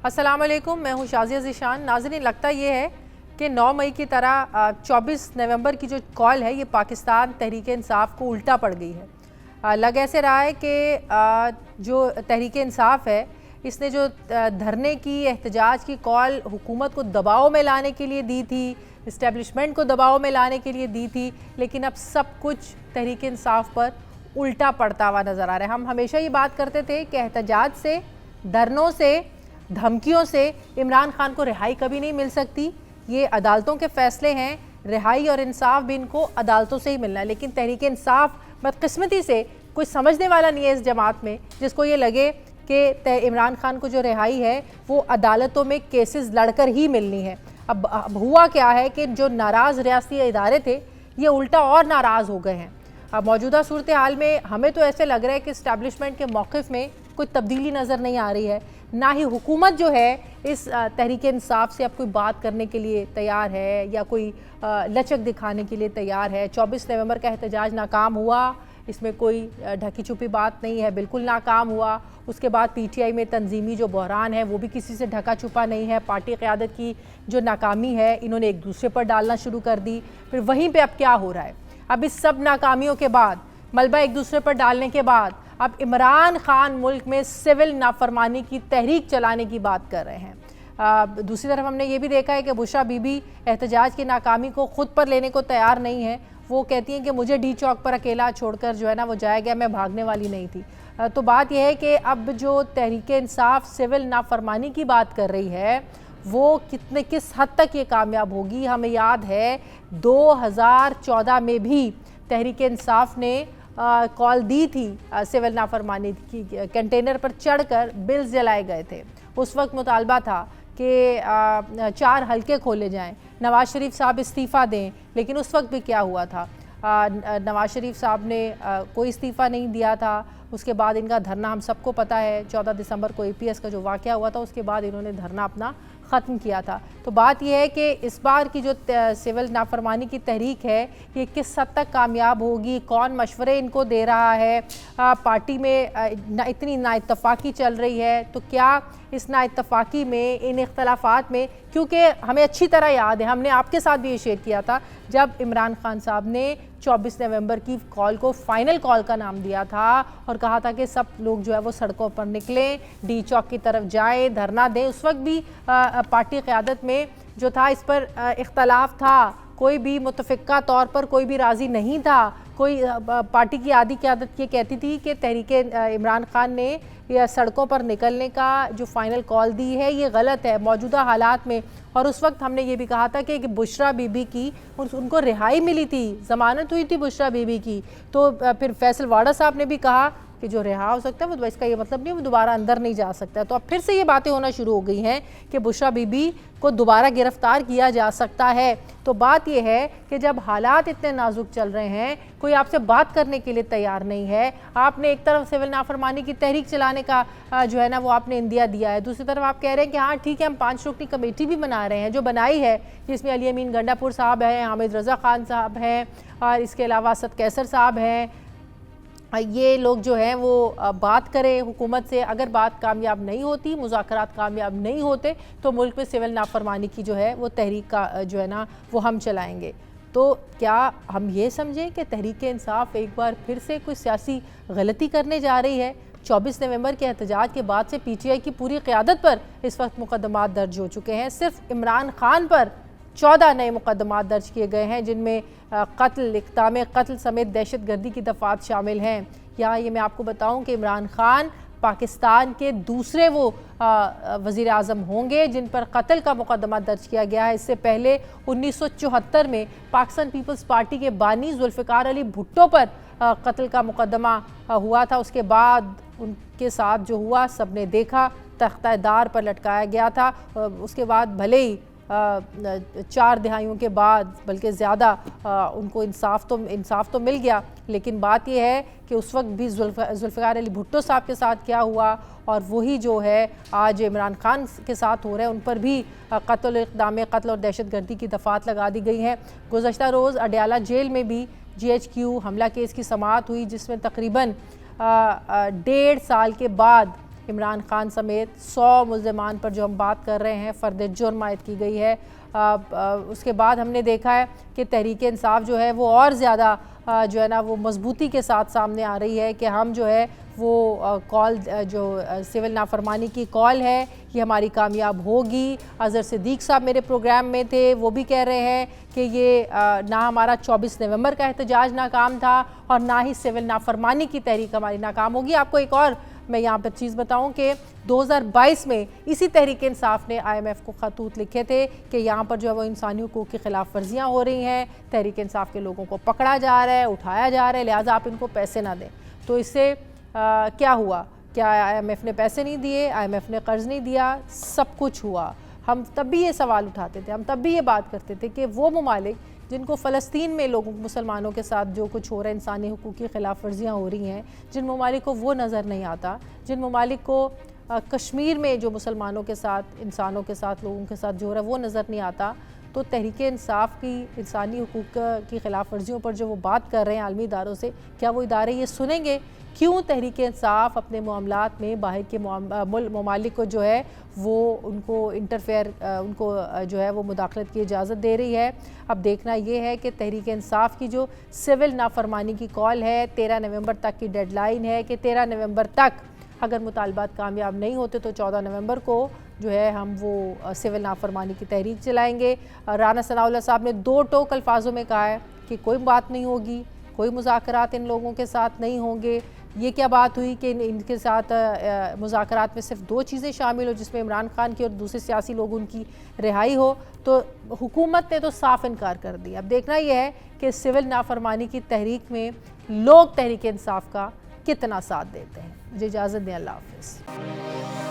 अस्सलाम वालेकुम, मैं हूँ शाज़िया ज़ीशान। नाज़रीन, लगता ये है कि 9 मई की तरह 24 नवंबर की जो कॉल है ये पाकिस्तान तहरीक इंसाफ को उल्टा पड़ गई है। लग ऐसे रहा है कि जो तहरीक इंसाफ है इसने जो धरने की एहतजाज की कॉल हुकूमत को दबाव में लाने के लिए दी थी, इस्टेब्लिशमेंट को दबाव में लाने के लिए दी थी, लेकिन अब सब कुछ तहरीक इंसाफ पर उल्टा पड़ता हुआ नज़र आ रहा है। हम हमेशा ये बात करते थे कि एहतजाज से, धरनों से, धमकियों से इमरान खान को रिहाई कभी नहीं मिल सकती। ये अदालतों के फैसले हैं, रिहाई और इंसाफ भी इनको अदालतों से ही मिलना है। लेकिन तहरीक इंसाफ बदकिस्मती से कोई समझने वाला नहीं है इस जमात में जिसको ये लगे कि इमरान खान को जो रिहाई है वो अदालतों में केसेस लड़कर ही मिलनी है। अब हुआ क्या है कि जो नाराज़ रियासती इदारे थे ये उल्टा और नाराज़ हो गए हैं। अब मौजूदा सूरत हाल में हमें तो ऐसे लग रहा है कि इस्टेब्लिशमेंट के मौक़िफ़ में कोई तब्दीली नज़र नहीं आ रही है, ना ही हुकूमत जो है इस तहरीक इंसाफ से अब कोई बात करने के लिए तैयार है या कोई लचक दिखाने के लिए तैयार है। 24 नवंबर का एहतजाज नाकाम हुआ, इसमें कोई ढकी छुपी बात नहीं है, बिल्कुल नाकाम हुआ। उसके बाद पीटीआई में तंजीमी जो बहरान है वो भी किसी से ढका छुपा नहीं है। पार्टी क़यादत की जो नाकामी है इन्होंने एक दूसरे पर डालना शुरू कर दी। फिर वहीं पर अब क्या हो रहा है, अब इस सब नाकामियों के बाद, मलबा एक दूसरे पर डालने के बाद अब इमरान खान मुल्क में सिविल नाफरमानी की तहरीक चलाने की बात कर रहे हैं। दूसरी तरफ हमने ये भी देखा है कि बुशरा बीबी एहतजाज की नाकामी को ख़ुद पर लेने को तैयार नहीं है। वो कहती हैं कि मुझे डी चौक पर अकेला छोड़कर जो है ना वो जाया गया, मैं भागने वाली नहीं थी। तो बात यह है कि अब जो तहरीक इंसाफ सिविल नाफरमानी की बात कर रही है वो किस हद तक ये कामयाब होगी। हमें याद है 2014 में भी तहरीक इंसाफ ने कॉल दी थी सिविल नाफरमानी की, कंटेनर पर चढ़कर बिल्स जलाए गए थे। उस वक्त मुतालबा था कि 4 हलके खोले जाएं, नवाज शरीफ साहब इस्तीफ़ा दें, लेकिन उस वक्त भी क्या हुआ था, नवाज शरीफ साहब ने कोई इस्तीफ़ा नहीं दिया था। उसके बाद इनका धरना हम सबको पता है, 14 दिसंबर को APS का जो वाक़या हुआ था उसके बाद इन्होंने धरना अपना ख़त्म किया था। तो बात यह है कि इस बार की जो सिविल नाफरमानी की तहरीक है ये किस हद तक कामयाब होगी, कौन मशवरे इनको दे रहा है, पार्टी में इतनी नाइत्तफ़ाक़ी चल रही है, तो क्या इस नाइत्तफ़ाक़ी में, इन इख्तलाफात में, क्योंकि हमें अच्छी तरह याद है, हमने आपके साथ भी ये शेयर किया था जब इमरान खान साहब ने 24 नवंबर की कॉल को फ़ाइनल कॉल का नाम दिया था और कहा था कि सब लोग जो है वो सड़कों पर निकलें, डी चौक की तरफ जाएं, धरना दें। उस वक्त भी पार्टी क़यादत में जो था इस पर इख्तलाफ था, कोई भी मुतफ़िक़ा तौर पर कोई भी राज़ी नहीं था। कोई पार्टी की आधी क़यादत ये कहती थी कि तहरीक इमरान खान ने या सड़कों पर निकलने का जो फ़ाइनल कॉल दी है ये गलत है मौजूदा हालात में। और उस वक्त हमने ये भी कहा था कि बुशरा बीबी की उनको रिहाई मिली थी, ज़मानत हुई थी बुशरा बीबी की। तो फिर फैसल वाडा साहब ने भी कहा कि जो रिहा हो सकता है वो इसका ये मतलब नहीं वो दोबारा अंदर नहीं जा सकता। तो अब फिर से ये बातें होना शुरू हो गई हैं कि बुशरा बीबी को दोबारा गिरफ्तार किया जा सकता है। तो बात यह है कि जब हालात इतने नाजुक चल रहे हैं, कोई आपसे बात करने के लिए तैयार नहीं है, आपने एक तरफ सिविल नाफरमानी की तहरीक चलाने का जो है ना वो आपने इंदिया दिया है, दूसरी तरफ आप कह रहे हैं कि हाँ ठीक है हम 5 रुकनी कमेटी भी बना रहे हैं, जो बनाई है जिसमें अली अमीन गंडापुर साहब हैं, हामिद रज़ा खान साहब हैं और इसके अलावा असद कैसर साहब हैं। ये लोग जो हैं वो बात करें हुकूमत से, अगर बात कामयाब नहीं होती, मुज़ाकरात कामयाब नहीं होते तो मुल्क में सिविल नाफरमानी की जो है वो तहरीक का जो है ना वो हम चलाएंगे। तो क्या हम ये समझें कि तहरीक इंसाफ एक बार फिर से कोई सियासी गलती करने जा रही है? 24 नवंबर के एहतजाज के बाद से PTI की पूरी क़यादत पर इस वक्त मुकदमात दर्ज हो चुके हैं। सिर्फ इमरान खान पर 14 नए मुकदमात दर्ज किए गए हैं जिनमें कत्ल, इक़दाम कत्ल समेत दहशत गर्दी की दफ़ात शामिल हैं। यहाँ ये मैं आपको बताऊँ कि इमरान खान पाकिस्तान के दूसरे वो वज़ीर आज़म होंगे जिन पर कत्ल का मुकदमा दर्ज किया गया है। इससे पहले 1974 में पाकिस्तान पीपल्स पार्टी के बानी जुल्फ़िकार अली भुट्टो पर कत्ल का मुकदमा हुआ था। उसके बाद उनके साथ जो हुआ सब ने देखा, तख्ता-ए-दार पर लटकाया गया था। उसके बाद भले ही 4 दहाइयों के बाद बल्कि ज़्यादा उनको इंसाफ तो मिल गया, लेकिन बात यह है कि उस वक्त भी जुल्फ़िकार अली भुट्टो साहब के साथ क्या हुआ और वही जो है आज इमरान खान के साथ हो रहे हैं, उन पर भी कत्ल, इक़दाम कत्ल और दहशत गर्दी की दफ़ात लगा दी गई हैं। गुज़श्ता रोज़ अडयाला जेल में भी GHQ हमला केस की समाअत हुई जिसमें तकरीबन 1.5 साल के बाद इमरान खान समेत 100 मुल्ज़िमान पर जो हम बात कर रहे हैं फ़र्द जुर्म आयद की गई है। उसके बाद हमने देखा है कि तहरीक इंसाफ जो है वो और ज़्यादा जो है ना वो मजबूती के साथ सामने आ रही है कि हम जो है वो कॉल जो सिविल नाफरमानी की कॉल है ये हमारी कामयाब होगी। अज़हर सिद्दीक़ साहब मेरे प्रोग्राम में थे, वो भी कह रहे हैं कि ये ना हमारा 24 नवंबर का एहतजाज नाकाम था और ना ही सिविल नाफरमानी की तहरीक हमारी नाकाम होगी। आपको एक और मैं यहाँ पर चीज़ बताऊँ कि 2022 में इसी तहरीक इंसाफ ने IMF को खतूत लिखे थे कि यहाँ पर जो है वो इंसानी हुकूक़ की खिलाफ वर्जियाँ हो रही हैं, तहरीक इंसाफ के लोगों को पकड़ा जा रहा है, उठाया जा रहा है, लिहाजा आप इनको पैसे ना दें। तो इससे क्या हुआ? क्या IMF ने पैसे नहीं दिए, IMF ने कर्ज़ नहीं दिया? सब कुछ हुआ। हम तब भी ये सवाल उठाते थे, हम तब भी ये बात करते थे कि वो ममालिक जिनको फ़लस्तीन में लोगों मुसलमानों के साथ जो कुछ हो रहा है, इंसानी हुकूक़ की खिलाफ वर्जियाँ हो रही हैं, जिन ममालिक को वो नज़र नहीं आता, जिन ममालिक को कश्मीर में जो मुसलमानों के साथ, इंसानों के साथ, लोगों के साथ जो हो रहा है वो नज़र नहीं आता, तो तहरीक इंसाफ की इंसानी हुकूक़ की खिलाफ वर्जियों पर जो वो बात कर रहे हैं आलमी इदारों से, क्या वो इदारे ये सुनेंगे? क्यों तहरीक इंसाफ अपने मामलात में बाहर के ममालिक को जो है वो उनको इंटरफेयर उनको जो है वो मुदाखलत की इजाज़त दे रही है? अब देखना ये है कि तहरीक इंसाफ की जो सिविल नाफरमानी की कॉल है 13 नवंबर तक की डेडलाइन है कि 13 नवंबर तक अगर मुतालबात कामयाब नहीं होते तो 14 नवंबर को जो है हम वो सिविल नाफरमानी की तहरीक चलाएँगे। राना सनाउल्लाह साहब ने 2 टोक अल्फाजों में कहा है कि कोई बात नहीं होगी, कोई मुज़ाकरात इन लोगों के साथ नहीं होंगे। ये क्या बात हुई कि इनके साथ मुज़ाकरात में सिर्फ 2 चीज़ें शामिल हो, जिसमें इमरान खान की और दूसरे सियासी लोग उनकी रिहाई हो? तो हुकूमत ने तो साफ इनकार कर दिया। अब देखना यह है कि सिविल नाफरमानी की तहरीक में लोग तहरीक इंसाफ का कितना साथ देते हैं। मुझे इजाज़त दें, अल्लाह हाफ़िज़।